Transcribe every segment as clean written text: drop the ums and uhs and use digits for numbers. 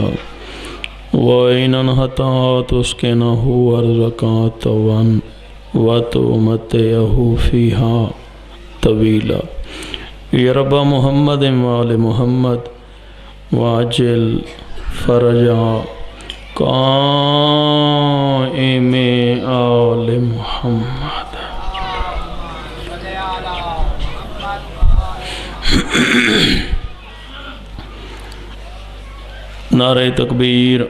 وَإِنْ أَنْهَتَا تُسْكِنَهُ وَارْزَقَهُ طَوًّا وَتُمَتِّعْهُ فِيهَا طَوِيلًا یا رب محمد وآل محمد وعجل فرجا قائم آل محمد۔ نعرہ تکبیر۔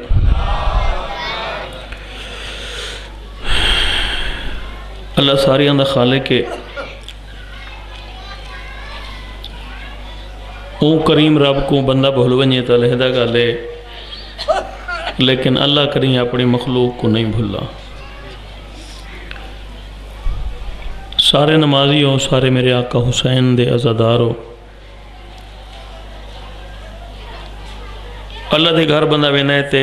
اللہ ساریاں دا خالق ہے، اون کریم رب کو بندہ بھول ونجے تا لہدہ گالے، لیکن اللہ کریم اپنی مخلوق کو نہیں بھولا۔ سارے نمازی ہو، سارے میرے آقا حسین دے عزادار ہو، اللہ دے گھر بندہ وینے تے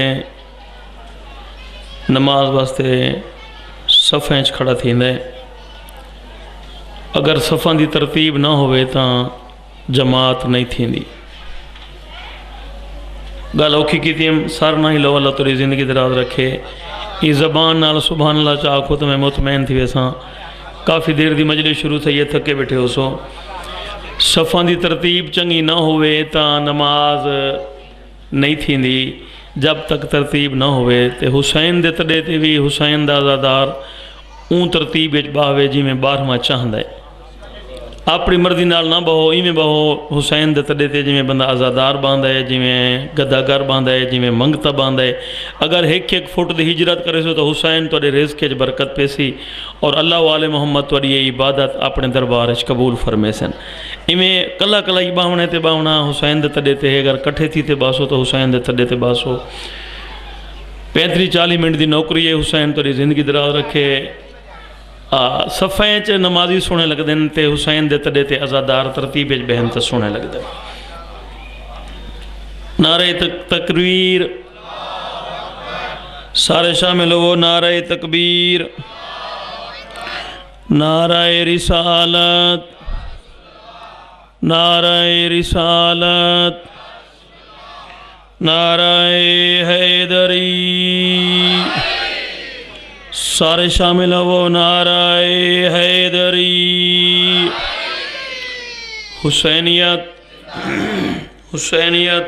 نماز واسطے صفیں کھڑا تھیندے، اگر صفاں دی ترتیب نہ ہوئے تاں جماعت نہیں تھیندی۔ گل اوکھی کی تیم سر نہ ہی لو، اللہ توری زندگی دراز رکھے، یہ زبان نال سبحان اللہ چاکو تو میں مطمئن تھی ویساں کافی دیر دی مجلس شروع تھا، یہ تھکے بیٹھے ہو سو صفاں دی ترتیب چنگی نہ ہوئے تاں نماز نہیں تھیندی۔ جب تک ترتیب نہ ہوئے تے حسین دے تڑے تے بھی حسین دا عزادار اون ترتیب اچ باہوے جی میں بارہواں چاہندہ ہے، اپنی مرضی نال نہ بہو، ایویں بہو حسین دے تڑے تے جی میں بندہ عزادار باندھا ہے، جی میں گداگر باندھا ہے، جی میں منگتا باندھا ہے۔ اگر ایک فٹ دی ہجرت کرے سو تو حسین توڑے رزق اچ برکت پیسی، اور اللہ والے محمد توڑی یہ عبادت اپنے دربار اچ قبول فرمے سن۔ ایویں کلا کلا ہی باونے تے باونا حسین دے تڑے تے، اگر کٹھے تھی تے باسو تو حسین دے تڑے تے باسو۔ 35-40 منٹ دی نوکری ہے، حسین توڑی زندگی دراز رکھے۔ صفیں چ نمازی سونے لگ دیں تے حسین دے تڑے تے عزادار ترتیب اچ بہن تے سونے لگ دیں۔ نعرہ تکبیر، سارے شامل ہو نعرہ تکبیر، نعرہ رسالت، نعرہ رسالت، نعرہ حیدری، سارے شامل ہو نعرہ حیدری۔ حسینیت، حسینیت،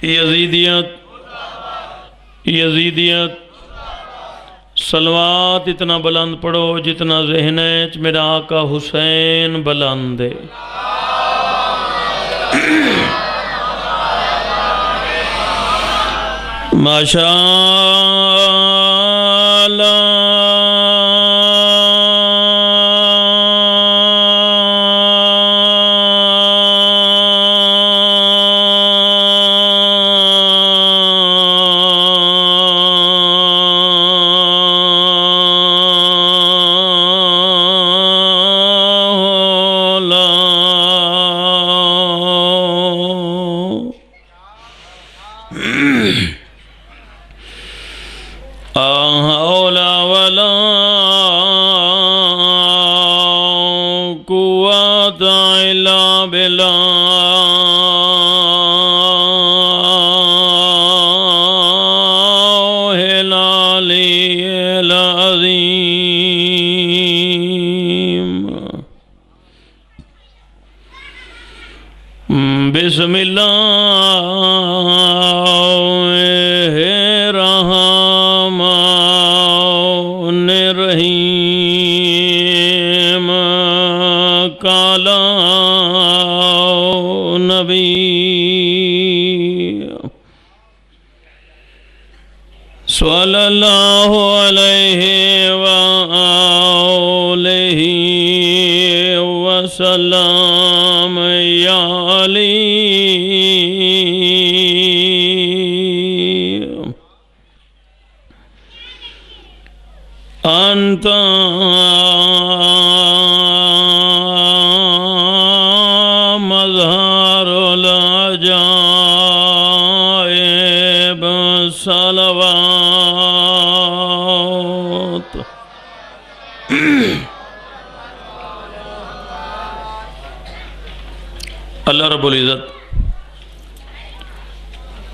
یزیدیت، یزیدیت، صلوات اتنا بلند پڑھو جتنا ذہن ہے میرا آقا حسین بلند ہے۔ ماشاءاللہ بسم اللہ الرحمن الرحیم، کالا نبی صلی اللہ علیہ وآلہ وسلم، یا علی انت مظہر العجائب، صلوات۔ اللہ رب العزت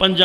5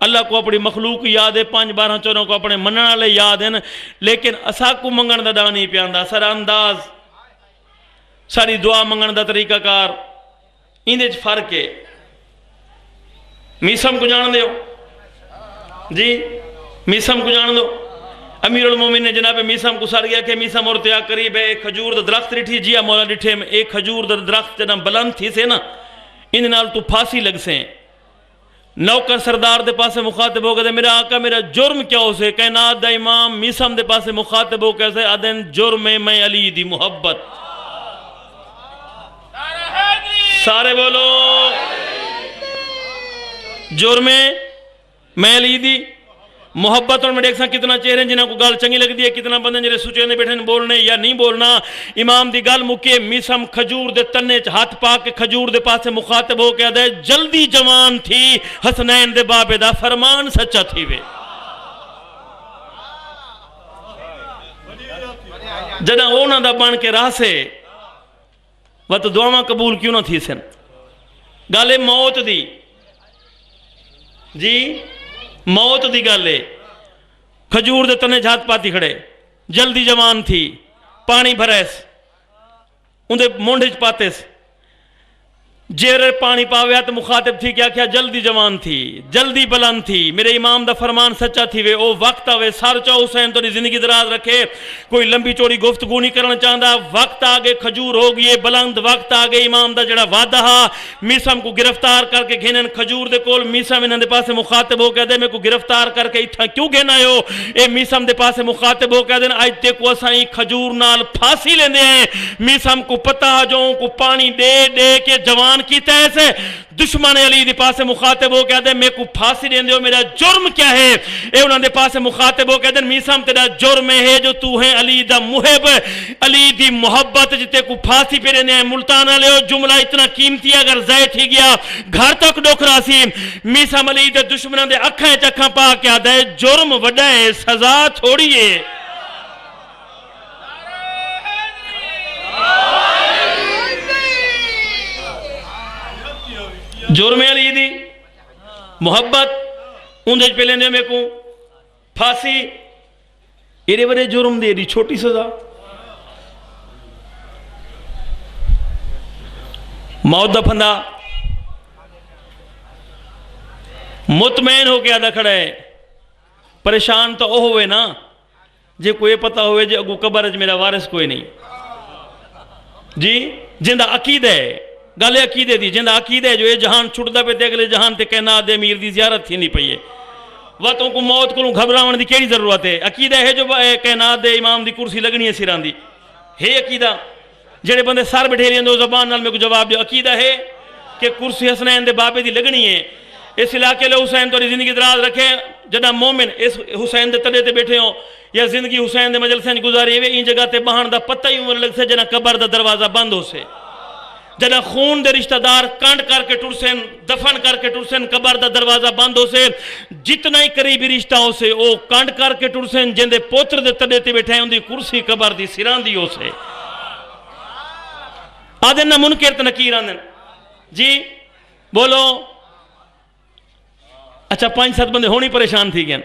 اللہ کو اپنی مخلوق یاد ہے، 5 12 14 کو اپنے منن والے یاد ہیں، لیکن اسا کو منگن دا ڈا نہیں پیاندا، سارا انداز، ساری دعا منگن دا طریقہ کار اندے وچ فرق ہے۔ میسم کو جان دیو جی، میسم کو جان دو۔ امیر المومنین نے جناب میسم کو سار گیا کہ میسم اور تیا قریب ہے، ایک کھجور دا درخت ڈٹھی، جیا مولا ڈٹھے میں ایک کھجور دا درخت جناب بلند تھی سے نا، ان نال تو پھانسی لگ سے۔ نوکر سردار دے پاسے مخاطب ہو گئے، میرا آقا میرا جرم کیا ہو سے؟ کائنات دا امام میسم دے پاسے مخاطب ہو کیسے آدھن جرم میں علی دی محبت۔ سارے بولو جرم میں علی دی محبت۔ اور میں دیکھ سا کتنا چہرے جنہاں کو گال چنگی لگ دی ہے، کتنا بندے جنہیں سوچے نے بیٹھے بولنے یا نہیں بولنا۔ امام دی گال مکے میسم کھجور دے تنے ہاتھ پا کے کھجور دے پاسے مخاطب ہو کے دے جلدی جوان تھی حسنین دے بابے دا فرمان سچا تھی وے۔ جنہ اونا دا بان کے راہ سے وہ تو دعاواں قبول کیوں نہ تھی سن؟ گالے موت دی جی، موت دی گالے کھجور دے تنے جھات پاتی کھڑے، جلدی جوان تھی، پانی بھریس اندے مونڈھج پاتیس، جیر پانی پاویا تو مخاطب تھی کیا جلدی جوان تھی، جلدی بلند تھی، میرے امام دا فرمان سچا تھی وے۔ او وقت آوے سار چاہو حسین تو زندگی دراز رکھے، کوئی لمبی چوڑی گفتگو نہیں کرنا چاہتا، وقت آگے کھجور ہو گئے بلند، وقت آگے امام دا جڑا وعدہ ہا میسم کو گرفتار کر کے گھنن کھجور دے کول۔ میسم انہاں دے پاسے مخاطب ہو کہہ دے میں کو گرفتار کر کے اتھا کیوں گھنا ہو؟ اے میسم دے پاسے مخاطب ہو کہہ دے آج تے کو اسائیں کھجور نال پھانسی لیندے ہیں۔ میسم کو پتہ جو کو پانی دے دے کے جوان کی تیسے دشمن علی دے پاسے مخاطب ہو کہہ دے میں کو پھانسی دیں دے ہو، میرا جرم کیا ہے؟ اے انہوں دے پاسے مخاطب ہو کہہ دے میسم تیرا جرم ہے جو تو ہے علی دا محب، علی دی محبت جتے کو پھانسی پہ رہنے ہیں۔ ملتانہ لے ہو جملہ اتنا قیمتی اگر زائد ہی گیا گھر تک ڈوکرا سی۔ میسم علی دے دشمنوں دے اکھیں چکھاں پا کیا دے جرم وڈا ہے، سزا تھوڑی ہے۔ جرم علی دی محبت اندھے پہ لینے میں کو پھانسی، ایرے بڑے جرم دے دی چھوٹی سزا۔ موت دا پھندا مطمئن ہو کے آدھا کھڑا ہے، پریشان تو او ہوئے نا جے کوئی پتہ ہوئے جے اگو قبر میرا وارث کوئی نہیں جی، جندہ عقید ہے گالے عقیدے دی، جندہ عقیدے جو یہ جہان چھوٹ دا پہ دے گلے جہان تے کہنا دے میر دی زیارت تھی نہیں پئیے، وقتوں کو موت کو گھبراون دی کیڑی ضرورت ہے؟ عقیدہ ہے جو کہنا دے امام دی کرسی لگنی ہے سیران دی ہے عقیدہ، جڑے بندے سار بٹھے لیں دو زبان نال میں کو جواب دے عقیدہ ہے کہ کرسی حسنین دے بابے دی لگنی ہے۔ اس علاقے لے حسین تو زندگی دراز رکھے، جڑا مومن اس حسین دے تلے تے بیٹھے ہوں یا زندگی حسین دے مجلسیں گزاری ہوئے، ان جگہ تے بہان دا پتہ ہی عمر لگ سے جنا قبر دا دروازہ بند ہو سے، جنا خون دے رشتہ دار کانٹ کر کے ٹرسن، دفن کر کے ٹرسن، قبر دا دروازہ بند ہو سے، جتنا ہی قریبی رشتہ ہو سے او کانٹ کر کے ٹرسن، جن دے پوتر دے تلے تے بیٹھے ہیں ان دی کرسی قبر دی سران دی ہو سے۔ آدھن نہ منکر تے نکیر آدھن جی بولو، اچھا 5-7 بندے ہونی پریشان تھی گئن۔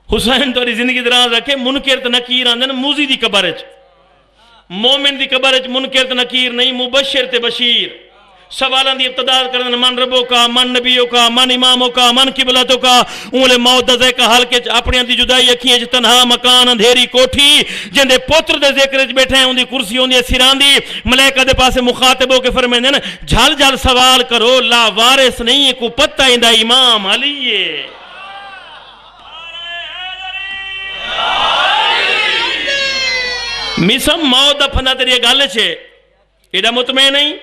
حسین تو زندگی دراز رکھے، منکر تے نکیر آدھن موزی دی قبر اچ، مومن دی قبر اچ منکر تے نکیر نہیں، مبشر تے بشیر۔ سوالان دی ابتدار کردن من ربوں کا، من نبیوں کا، من اماموں کا، من قبلتوں کا، اونلے موت دے کا حلقے اپنی دی جدائی اکھیں چ تنہا مکان اندھیری کوٹھی، جن دے پوتر دے ذکر وچ بیٹھے ہیں ان دی کرسی ہوندی ہے سران دی، ملائکہ دے پاسے مخاطب ہو کے فرمائندے ہیں جھل جھل سوال کرو، لا وارث نہیں کو پتہ ایندا امام علی ہے۔ میسم موت دا پھندا تیری گل چھے، ایڈا مطمئن نہیں،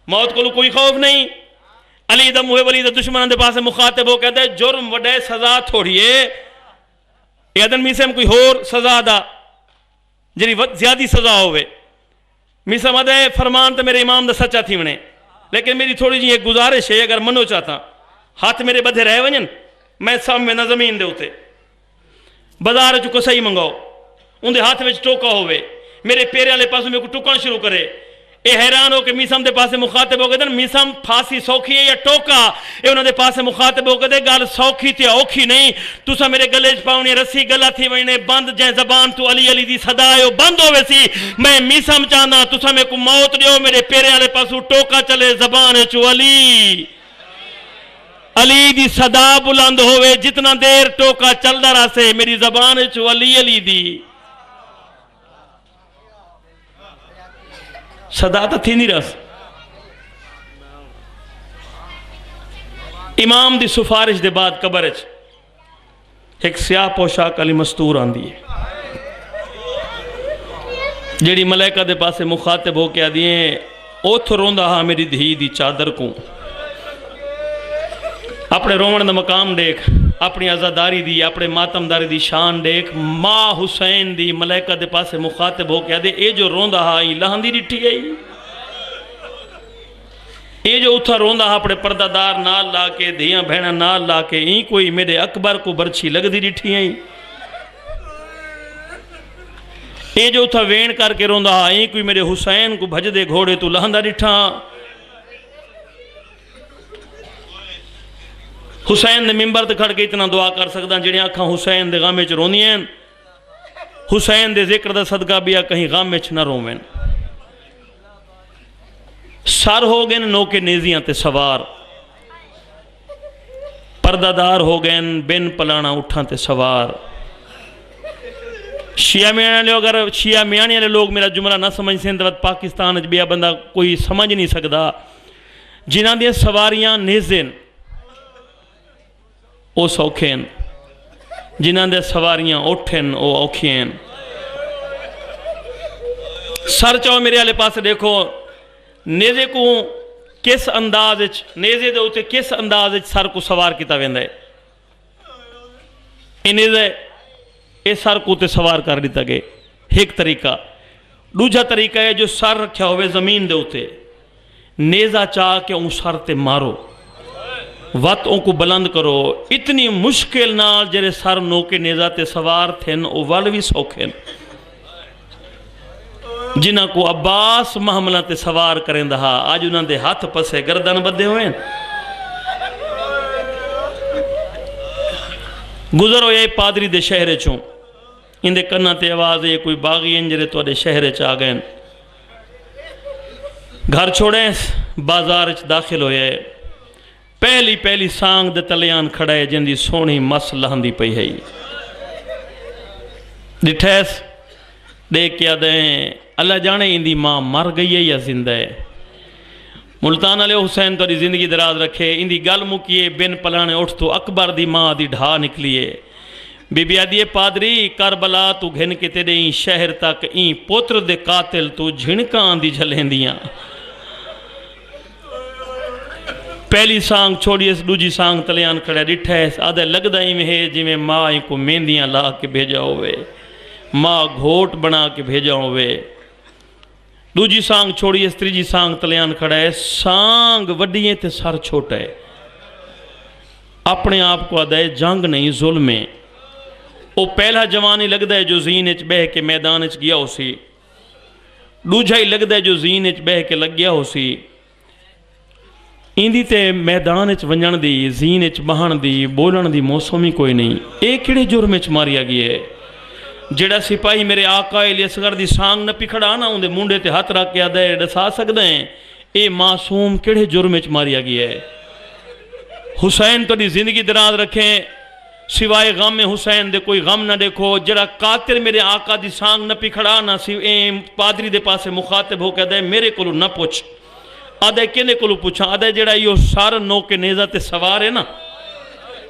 موت کو کوئی خوف نہیں۔ علی دا محب علی دا دشمنان دے پاسے مخاطب ہو کہتا ہے جرم وڈے سزا تھوڑی ہے، یہ ادن میسم کوئی ہور سزا دا جنہی زیادی سزا ہوئے۔ میسم آدھے فرمان تو میرے امام دا سچا تھی ونے، لیکن میری تھوڑی جی ایک گزارش ہے، اگر منو چاہتا ہاتھ میرے بدھے رہے ونجن میں سام میں نہ زمین دے ہوتے بازار جو کو صحیح منگاؤ ان دے ہاتھ میں ٹوکا ہوئے، میرے پیرے والے پاس میں کو ٹکن شروع کرے، یہ حیران ہو کہ میسم دے پاسے مخاطب ہو گئے دن میسم پھانسی سوکھی ہے یا ٹوکا، یہ انہوں دے پاسے مخاطب ہو گئے گال سوکھی تے اوکھی نہیں، تُسا میرے گلیج پاؤنی رسی گلہ تھی وینے بند جائیں زبان تو علی علی دی صدا ہے بند ہوئے سی، میں میسم چاہنا تُسا میں کو موت دیو میرے پیرے آلے پاسو ٹوکا چلے زبان چو علی علی دی صدا بلند ہوئے، جتنا دیر ٹوکا چل دا رہا سے میری زبان چو علی علی دی صدا تا تھی نہیں رس۔ امام دی سفارش دے بعد قبرچ ایک سیاہ پوشاک علی مستور آن دیئے، جیڑی ملائکہ دے پاسے مخاطب ہو کے آدھئے اوتھ روندہ ہاں میری دھی دی چادر کو، اپنے رومن دا مقام دیکھ، اپنی عزاداری دی، اپنے ماتمداری دی شان دیکھ، ماں حسین دی ملائکہ دے پاسے مخاطب ہو کے آدھے اے جو روندہ ہاں لہن دی ڈٹھی گئی، اے جو اتھا روندہ ہاں اپنے پردہ دار نال لا کے دھیاں بہنہ نال لا کے این کوئی میرے اکبر کو برچی لگ دی ڈٹھی گئی، اے جو اتھا وین کر کے روندہ ہاں این کوئی میرے حسین کو بھج دے گھوڑے تو لہن دا ڈٹھا، حسین دے ممبر تے کھڑ کے اتنا دعا کر سکتا جڑی آنکھاں حسین دے غامے چ روندی ہیں، حسین دے ذکر دا صدقہ بیا کہیں غامے چ نہ رومیں، سر ہو گئے نو کے نیزیاں تے سوار، پردہ دار ہو گئے بن پلانا اٹھاں تے سوار۔ شیعہ میانی والے لوگ میرا جملہ نہ سمجھ سیں تو پاکستان وچ بیا بندہ کوئی سمجھ نہیں سکدا، جنہاں دیا سواریاں نیزن او سوکھین، جنہاں دے سواریاں اٹھن او اوکھین۔ سر چاہو میرے والے پاس دیکھو نیزے کو کس انداز نیزے دے ہوتے کس انداز سر کو سوار کیتا ویندا ہے، اے نیزے اے سر کو تے سوار کر دیتا گئے ایک طریقہ۔ دوجا طریقہ ہے جو سر رکھیا ہوئے زمین دے ہوتے نیزہ چاہ کے ان سر تے مارو، وقت ان کو بلند کرو، اتنی مشکل نال جرے سر نو کے نیزہ تے سوار تھین او والوی سوکھین، جنہ کو عباس محملہ تے سوار کریں دہا آج انہاں دے ہاتھ پسے گردن بدے ہوئے گزر ہوئے پادری دے شہرے چوں ان دے کنہ تے آواز ہے کوئی باغی انجرے تو دے شہرے چاہ گئے گھر چھوڑیں بازار چ داخل ہوئے پہلی سانگ دے تلیان کھڑائے جن دی سونی مس لہن دی پئی ہے ڈٹھیس دیکھ کیا دیں اللہ جانے ان دی ماں مر گئی ہے یا زندہ ہے۔ ملتان علیہ حسین تو زندگی دراز رکھے ان دی گل مکیے بن پلانے اٹھ تو اکبر دی ماں دی ڈھا نکلیے بی بی آدھیے پادری کربلا تو گھن کے تیرے این شہر تک این پوتر دے قاتل تو جھنکان دی جھلیں دیاں پہلی سانگ چھوڑی اس دوجی سانگ تلیان کھڑے ڈٹھا ہے آدھے لگدہ ہی میں ہے جی میں ماں کو میندیاں لا کے بھیجا ہوئے ماں گھوٹ بنا کے بھیجا ہوئے دوجی سانگ چھوڑی اس تریجی سانگ تلیان کھڑا ہے سانگ وڈیے تے سر چھوٹا ہے اپنے آپ کو آدھے جنگ نہیں ظلم ہے وہ پہلا جوانی لگتا ہے جو زین اچ بہ کے میدان اچ گیا ہو سی دوجہ ہی لگتا ہے جو زین اچ بہ کے لگ گیا ہو سی اندی تے میدان اچ ونجن دی زین اچ بہن دی بولن دی موسمی کوئی نہیں ایک کڑے جرم اچ ماریا گیا ہے جڑا سپاہی میرے آقا علیہ اصغر دی سانگ نہ پکھڑا نا اندے مونڈے تے ہاتھ رکھ کے آدھے ڈسا سکتے ہیں اے معصوم کڑے جرم اچ ماریا گیا ہے حسین تو دی زندگی دراز رکھیں سوائے غم میں حسین دے کوئی غم نہ دیکھو جڑا قاتل میرے آقا دی سانگ نہ پکھڑا نا پادری دے پاسے مخاطب ہو کے آدھے میرے کولو نہ پوچھ آدھے کنے کولو پوچھا آدھے جڑا یہ سار نو کے نیزہ تے سوار ہے نا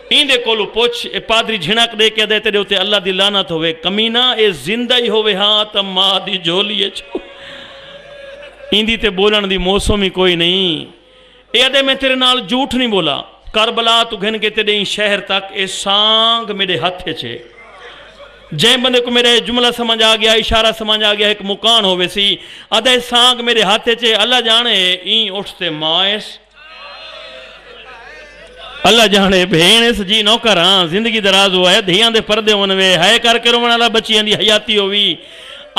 این دے کولو پوچھ اے پادری جھنک دے کے دے تیرے ہوتے اللہ دی لعنت ہوئے کمینہ اے زندہ ہی ہوئے ہاں تم ماں دی جولیے چھو این دی تے بولن دی موسمی کوئی نہیں اے آدھے میں تیرے نال جھوٹ نہیں بولا کربلا تو گھن کے تیرے شہر تک اے سانگ میرے ہتھے چھے جائیں بندے کو میرے جملہ سمجھ آ گیا اشارہ سمجھ آ گیا ایک مکان ہوئے سی آدھے سانگ میرے ہتھے چھے اللہ جانے این اٹھتے مائس اللہ جانے بھین اس جی نوکر ہاں زندگی دراز ہوا ہے دھیاں دے پردے ہونے ہے کر کے رومن اللہ بچیاں دی حیاتی ہوئی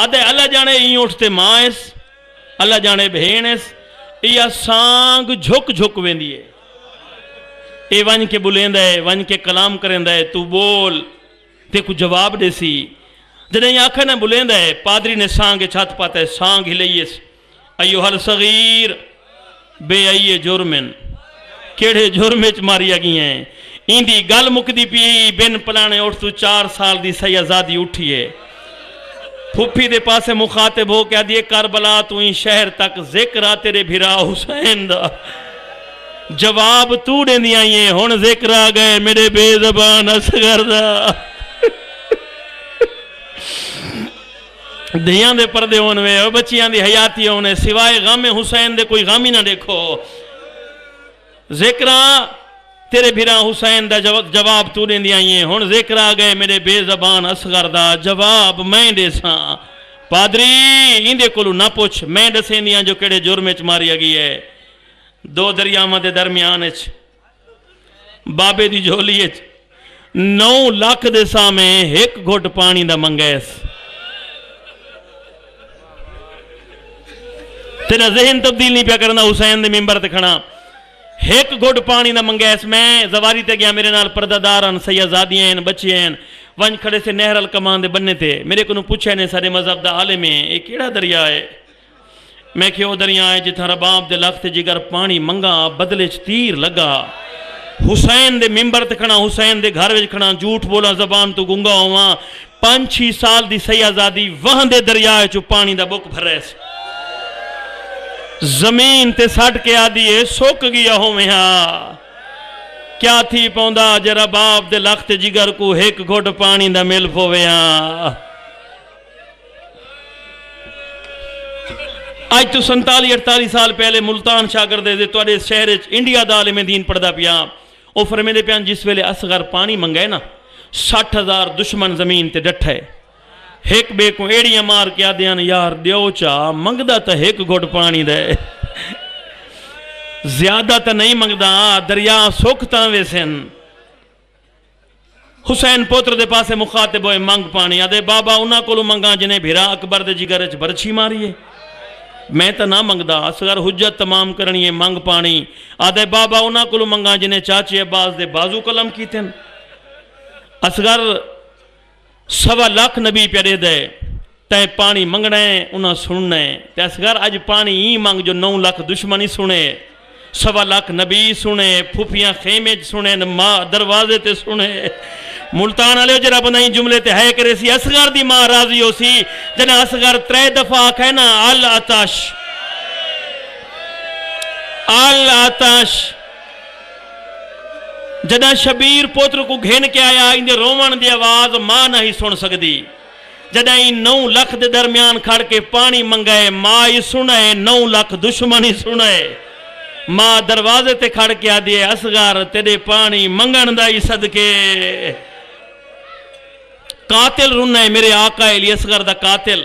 آدھے اللہ جانے این اٹھتے مائس اللہ جانے بھینس یا سانگ جھک جھک ویندی ہے اے ون کے بلند ہے ون کے کلام کرند ہے تو بول تے کو جواب دے سی جنہیں آنکھیں نہ بلند ہے پادری نے سانگ چھت پاتا ہے سانگ ہی لئیس ایوہ الصغیر بے آئیے جرمن کیڑے جرمچ ماریا گئی ہیں ایندی گل مکدی پی بن پلانے اٹھ تو 4 سال دی سیازادی اٹھی ہے پھپی دے پاسے مخاطب ہو کیا دیئے کربلا تو ان شہر تک ذکر آ تیرے بھرا حسین دا جواب تو دے دیا یہ ہون ذکر آ گئے میرے بے زبان اصغر دا دھیان دے پردے ہونے اور بچیاں دی حیاتی ہونے سوائے غم حسین دے کوئی غامی نہ دیکھو ذکر آ تیرے بھیرا حسین دا جواب تو دے دیا یہ ہون ذکر آ گئے میرے بے زبان اصغر دا جواب میں دے ساں پادری اندے کولو نہ پوچھ میں دسیں دیاں جو کڑے جرمچ ماری گئی ہے 2 دریامہ دے درمیان بابے دی جھولی 9 لاکھ دے سامے 1 گھٹ پانی دا منگیس تیرا ذہن تبدیل نہیں پیا کرنا حسین دے ممبر تے کھڑا 1 گھٹ پانی دا منگیس میں زواری تے گیا میرے نال پردہ داران سیازادیاں ہیں بچے ہیں ونج کھڑے سے نہر الکمان دے بننے تھے میرے کو پوچھے نے سارے مذہب دا عالم ہے ایک کیڑا دریا ہے میں کہو دریا ہے جتھا رباب دے لخت جگر پانی منگا بدلے تیر لگا حسین دے ممبر تے کھڑا حسین دے گھر وچ کھڑا جھوٹ بولا زبان تو گنگا ہوا 5-6 سال دی سیازادی وہاں دے دریا چو پانی دا بک بھرے سے زمین تے سٹ کے آدھی ہے سوک گیا ہوں میں کیا تھی پوندا جرا باپ دے لخت جگر کو 1 گھٹ پانی دا مل پوے آج تو 47-48 سال پہلے ملتان شاگردے دے توڑے شہر انڈیا دا عالم دین پڑھدا پیا او فرمیندے پیان جس ویلے اصغر پانی منگائے نا 60,000 دشمن زمین تے ڈٹھے ایک بے کو ایڑیاں مار کیا دیان یار دیو چاہ منگدہ تا 1 گھٹ پانی دے زیادہ تا نہیں منگدہ دریا سوکھتا ویسن حسین پوتر دے پاسے مخاطب ہوئے منگ پانی آدھے بابا انہاں کولو منگا جنہیں بھیرا اکبر دے جگر اچھ برچی ماری ہے میں تا نہ منگدہ اصغر حجت تمام کرنی ہے منگ پانی آدھے بابا انہاں کولو منگا جنہیں چاچے عباس دے بازو کلم کی تھے اصغر 1.25 لاکھ نبی پیارے دے تے پانی منگنے انہاں سننے تے اصغر آج پانی ہی منگ جو 9 لاکھ دشمنی سنے 1.25 لاکھ نبی سنے پھوپیاں خیمے سنے ماں دروازے تے سنے ملتان علیہ جرہ بنائی جملے تے ہے کرے سی اصغر دی ماں راضی ہو سی جنہ اصغر 3 دفعہ کہنا الاتش الاتش جدہ شبیر پوتر کو گھن کے آیا اندے رومن دی آواز ماں نہیں سن سکتی جدہ ان 9 لاکھ دے درمیان کھڑ کے پانی منگائے ماں ہی سنائے 9 لاکھ دشمنی سنائے ماں دروازے تے کھڑ کے آدھے اصغر تیرے پانی منگن دائی صدقے قاتل رنہ ہے میرے آقا علی اصغر دا قاتل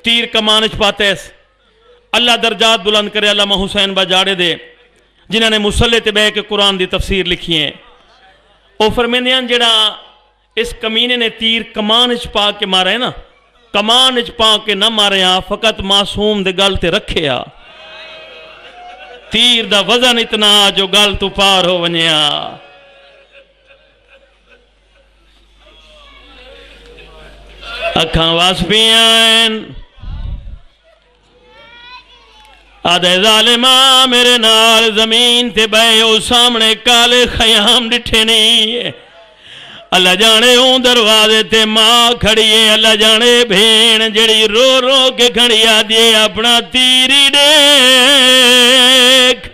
تیر کمانچ پاتے اللہ درجات بلند کرے علامہ حسین بجاڑے دے جنہوں نے مسلح تے بے کے قرآن دی تفسیر لکھی ہیں او فرمیندیاں جڑا اس کمینے نے تیر کمانچ پا کے مارے نا کمانچ پا کے نہ مارے فقط معصوم دے گل تے رکھے تیر دا وزن اتنا جو گل تو پار ہو ونیا اکھاں واسپیاں آدھے ظالمہ میرے نال زمین تے بے او سامنے کالے خیام ڈٹھے نہیں اللہ جانے ہوں دروازے تے ماں کھڑیے اللہ جانے بھین جڑی رو رو کے کھڑی آدھے اپنا تیری دیکھ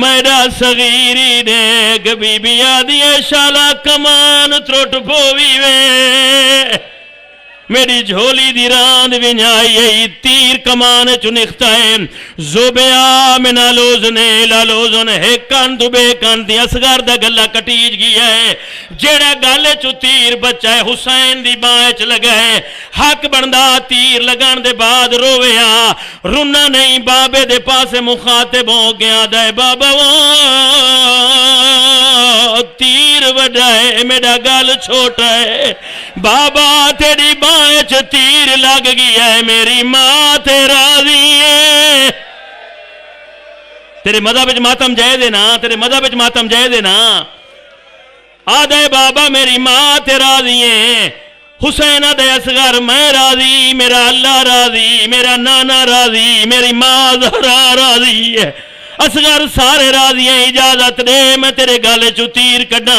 میرا صغیری دیکھ بی بی آدھے شالا کمان تروٹ پووی وے میری جھولی دی راند ونیائی تیر کمان چنکھتا ہے زوبیا میں نالوزنے لالوزن ہے کان تو بے کان دی اصغر دا گلہ کٹیج گیا ہے جیڑا گالے چو تیر بچہ ہے حسین دی باچ لگا ہے حق بندہ تیر لگان دے بعد رویا رنہ نہیں بابے دے پاسے مخاطب ہو گیا دے بابا تیر وڈا ہے میرا گال چھوٹا ہے بابا تیری باں باہ تیر لگ گیا ہے میری ماں تے راضی ہے تیرے مذہب وچ ماتم جائے دے نا تیرے مذہب وچ ماتم جائے دے نا آدھے بابا میری ماں تے راضی ہے حسین آدھے اصغر میں راضی میرا اللہ راضی میرا نانا راضی میری ماں زہرا راضی ہے اصغر سارے راضی ہیں اجازت دے میں تیرے گالے چو تیر کڈا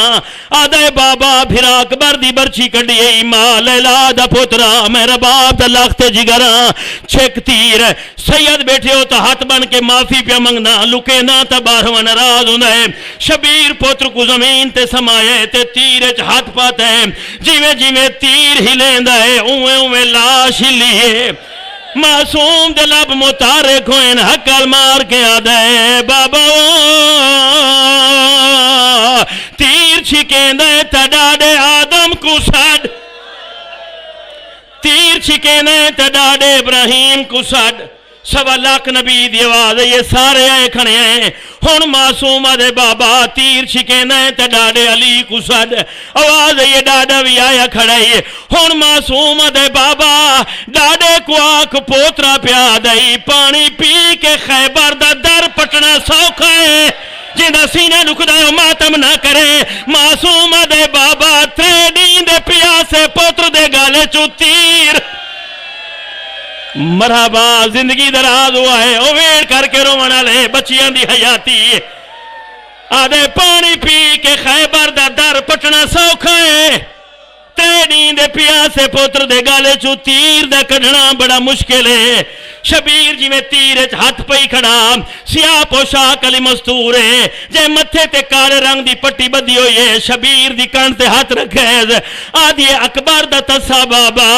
آدھے بابا پھر اکبر دی برچی کڈی ہے ماں لیلا دا پوترا میں رباب دا لخت جگرا چھک تیر سید بیٹھے ہو تو ہاتھ بن کے معافی پہ منگنا لکے نہ تا باہر ناراض ہونا ہے شبیر پوتر کو زمین تے سمائے تے تیر چ ہاتھ پاتا ہے جیویں جیویں تیر ہی لیندا ہے اویں اویں لاش ہی لیے معصوم دے لب متارک ہوئن حقل مار کے آدھا ہے بابا تیر چھکیں دے تڈاڈے آدم کو سڈ تیر چھکیں دے تڈاڈے ابراہیم کو سڈ سوا لاکھ نبی دی آواز ہے یہ سارے آئے کھڑے ہیں ہن معصوم آدھے بابا تیر چھکیں دے تڈاڈے علی کو سڈ آواز ہے یہ ڈاڈا بھی آیا کھڑا ہے ہن معصوم آدھے بابا ڈاڈے کو آنکھ پوترا پیا دئی پانی پی کے خیبر دا در پٹنا سوکھا ہے جنہ سینے لکھ دائے ماتم نہ کرے معصوم آدھے بابا تریڈین دے پیاسے پوتر دے گالے چو تیر مرحبا زندگی دراز ہوا ہے اویڑ کر کے رومنا لے بچیاں دی حیاتی آدھے پانی پی کے خیبر دا در پٹنا سوکھا ہے تیڑین دے پیاسے پوتر دے گالے چو تیر دے کڑھنا بڑا مشکل ہے شبیر جی میں تیر ہاتھ پئی کھڑا سیاہ پوشاک علی مستور ہے جے متھے تے کالے رنگ دی پٹی بدی ہوئی ہے شبیر دی کان تے ہاتھ رکھے آدھی اکبر دا تسا بابا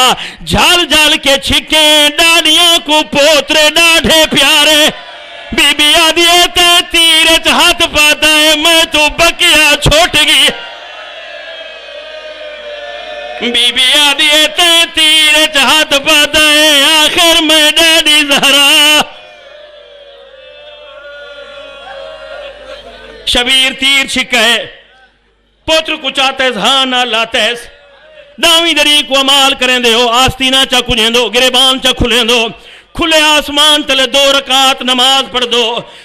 جھال جھال کے چھکیں ڈاڑیاں کو پوترے ڈاڑھے پیارے بی بی آدھی تے تیر ہاتھ پاتا ہے میں تو بکیا چھوٹ گئی بی بی آدھی تے تیر ہاتھ پاتا ہے آخر میں ڈیڈی زہرا شبیر تیر چھکا ہے پوتر کو چاہتے ہاں نہ لاتے ڈاویں دری کو عمال کریں دے ہو آستینہ چا کھلیں دو گریبان چا کھلیں دو کھلے آسمان تلے 2 رکعت نماز پڑھ دو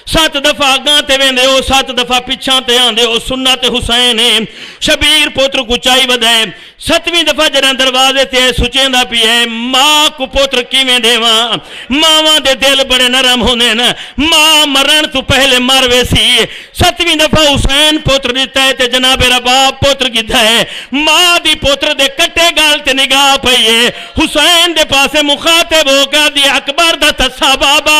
7 دفعہ گاں تے ویندے ہو 7 دفعہ پچھاں تے آندے ہو سنت حسین شبیر پوتر کو چائی ودائے 7ویں دفعہ جنہاں دروازے تے سچیں دا پی ہے ماں کو پوتر کیویں دیواں ماں دے دل بڑے نرم ہونے نا ماں مرن تو پہلے مروے سی 7ویں دفعہ حسین پوتر دیتا ہے تے جناب رباب پوتر کی ہے ماں دی پوتر دے کٹے گال تے نگاہ پئیے حسین دے پاسے مخاطب ہو گا دی اکبر دا تسا بابا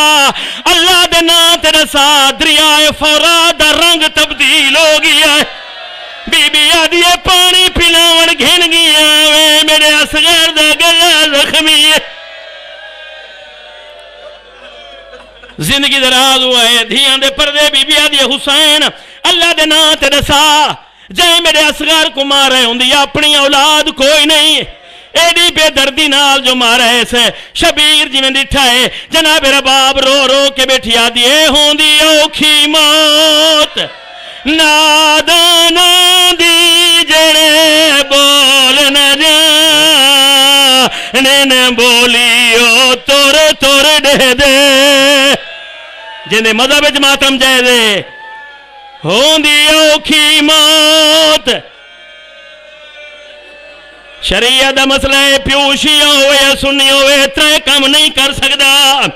اللہ دے نا تے رسا دریائے فرات دا رنگ تبدیل ہو گیا ہے بی بی آدھیے پانی پلاوڑ گھن گیا وے میرے اصغر دا گلہ زخمی ہے زندگی دراز ہوا ہے دھیان دے پردے بی بی آدھیے حسین اللہ دے نا تے رسا جائے میرے اصغر کو مارے ہوں دی اپنی اولاد کوئی نہیں ایڈی بے دردی نال جو مارا ہے سے شبیر جی میں ڈٹھا ہے جناب رباب رو رو کے بیٹھی آدھیے ہوں دی اوکھی موت نادانا دی جڑے بول نہ جانے بولیو تور تور دے دے جنہیں مذہب ماتم جائے دے ہوں دی اوکھی موت شریعت دا مسئلہ ہے پیو شیعہ ہوئے یا سنی ہوئے ترے کم نہیں کر سکتا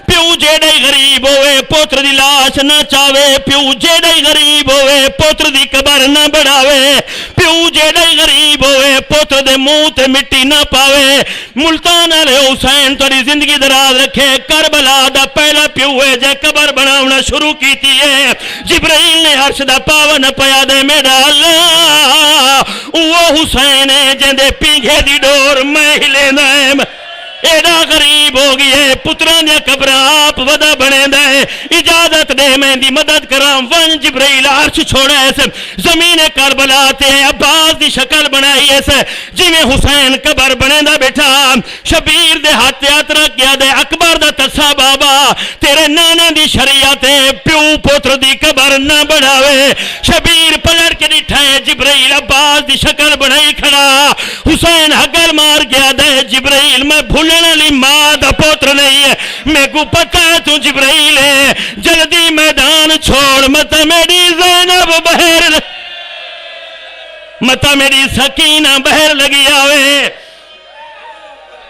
پیو جیڑے غریب ہوئے پوتر دی لاش نہ چاوے پیو جیڑے غریب ہوئے پوتر دی قبر نہ بڑھاوے پیو جیڑے غریب ہوئے پوتر دے منہ تے مٹی نہ پاوے ملتان علیہ حسین توری زندگی دراز رکھے کربلا دا پہلا پیو ہے جے قبر بناونا شروع کیتی ہے جبرائیل نے عرش دا پاون پیا دے میرا اللہ وہ حسین ہے جن دے پینگے دی ڈور میں ہی لینا ہے ایڈا غریب ہو گئی ہے پتران دیا قبر آپ ودا بنے دے اجازت دے میں دی مدد کرام ون جبرائیل عرش چھوڑا ہے زمین کربلا تے عباس دی شکل بنائی ہے جی میں حسین قبر بنے دا بیٹھا شبیر دے ہاتھ یاترا کیا دے اکبر دا ترسا بابا تیرے نانے دی شریعت پیو پوتر دی قبر نہ بڑھاوے شبیر پلٹ کے نٹھائے جبرائیل عباس دی شکل بنائی کھڑا حسین حقل مار گیا دے جبرائیل میں بھولنے لی ماں دا پوتر نہیں ہے میں کو پتہ ہے تو جبرائیل ہے جلدی میدان چھوڑ متا میری زینب بہر متا میری سکینہ بہر لگی آوے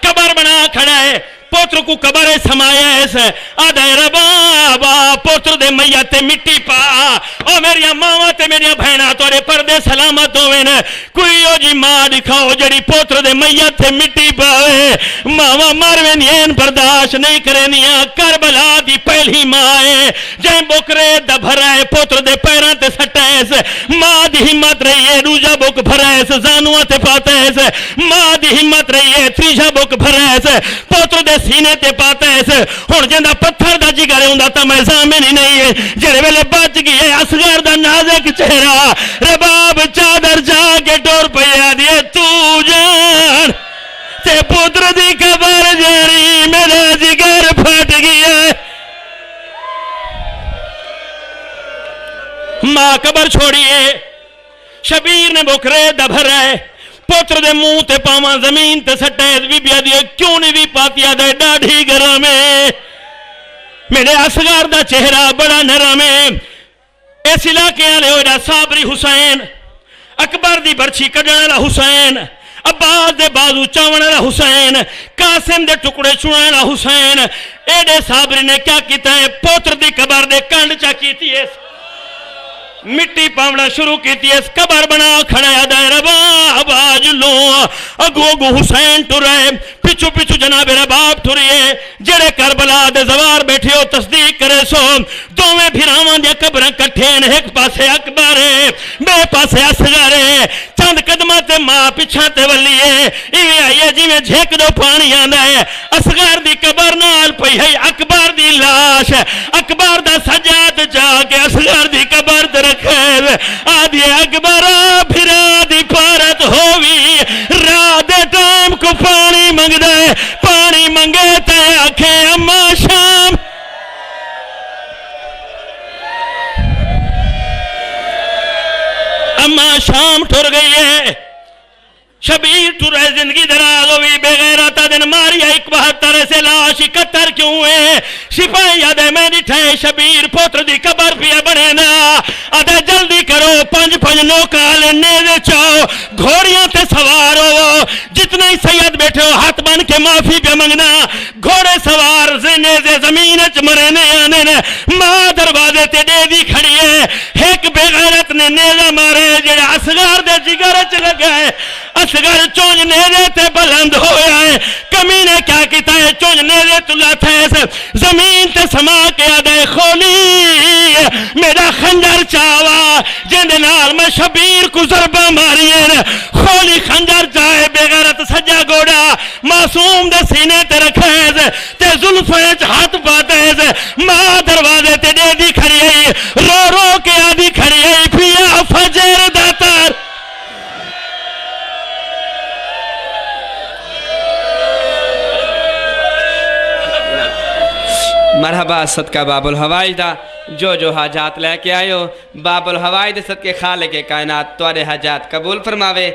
قبر بنا کھڑا ہے پوتر کو قبر سمایا ہے آدھے ربابا پوتر دے میت مٹی پا او میری ماما تے میری بہنا تورے پردے سلامت ہوئے نا کوئی او جی ماں دکھاؤ جڑی پوتر دے میت تے مٹی پاوے ماما ماروے نین برداشت نہیں کرے نیا کربلا دی پہلی ماں ہے جائیں بکرے دا بھرائے پوتر دے پیران تے سٹائے سے ماں دی ہمت رہی ہے روجہ بک بھرائے سے زانوہ تے پاتے سے ماں دی ہمت رہی ہے تریجہ بک بھرائے سے پوتر دے سینے تے پاتا ہے ہون جندہ پتھر دا جگر ہوندہ تا میں زامن ہی نہیں ہے جڑے ویلے بچ گئے اصغر دا نازک چہرہ رباب چادر جا کے ٹور پیا دیے تو جان تے پتر دی قبر جاری میرا جگر پھٹ گیا ماں قبر چھوڑیے شبیر نے بکرے دبھر ہے پوتر دے منہ تے پاواں زمین تے سٹے بھی بیا دیے کیوں نہیں بھی پاتیا دے ڈاڑھی گرام ہے میرے اصغر دا چہرہ بڑا نرم ہے اس علاقے والے ہوئے صابری حسین اکبر دی برچی کڈن والا حسین عباس دے بازو چاون والا حسین قاسم دے ٹکڑے چوڑن والا حسین ایڈے صابری نے کیا کیتا ہے پوتر دی قبر دے کنڈ چا کیتی ہے مٹی پاونا شروع کیتی ہے قبر بنا کھڑا دائر رباب آج لوں اگو اگو حسین ٹرائے پچھو پچھو جناب رباب ٹھریے جڑے کربلا دے زوار بیٹھے ہو تصدیق کرے سو دوویں پھراواں دیا قبریں کٹھین ایک پاسے اکبر ہے بے پاسے اصغر ہے چند قدمہ تے ماں پچھا تے ولی ہے ایویں آئیے جی میں جھیک دو پانی آندہ ہے اصغر دی قبر نال پئی ہے اکبر دی لاش اکبر دا سجاد جا کے اصغر دی قبر در خیر آدھی اکبرہ پھرا دی پارت ہووی رات ٹائم کو پانی منگ دے پانی منگے تے آنکھیں اماں شام اماں شام ٹھر گئی ہے شبیر ٹھر ہے زندگی دراز ہوئی بے غیرتا دن ماریا 71 سے لاش 71 کیوں ہے سپاہی آدھے میں نٹھائے شبیر پوتر دی قبر پیا بنے نا آدھے جلدی کرو 5 نوکال نیزے چاہو گھوڑیاں تے سوار ہو جتنے سید بیٹھے ہو ہاتھ بن کے معافی پہ منگنا گھوڑے سوار نیزے زمین اچ مرنے آنے نے ماں دروازے تے دے دی کھڑی ہے ایک بے غیرت نے نیزہ مارے جڑے اصغر دے جگر اچ لگا ہے اصغر چونج نیزے تے بلند ہویا ہے کمی نے کیا کیتا ہے چونج نیزے تلا تھے زمین تے سما کے آدھے کھولی میرا خنجر چاوا جن نال میں شبیر کو ضربہ ماری ہے کھولی خنجر چاہے بے غیرت سجا گوڑا معصوم دے سینے تے رکھے تے زلفیں ہاتھ پاتے ماں دروازے تے دے دی کھڑی ہے رو رو کے آدھی کھڑی ہے پیا فجر داتار مرحبا صدقہ باب الہوائی دا جو حاجات لے کے آئے ہو باب الہوائی دے صدقے خالق کائنات توارے حاجات قبول فرماوے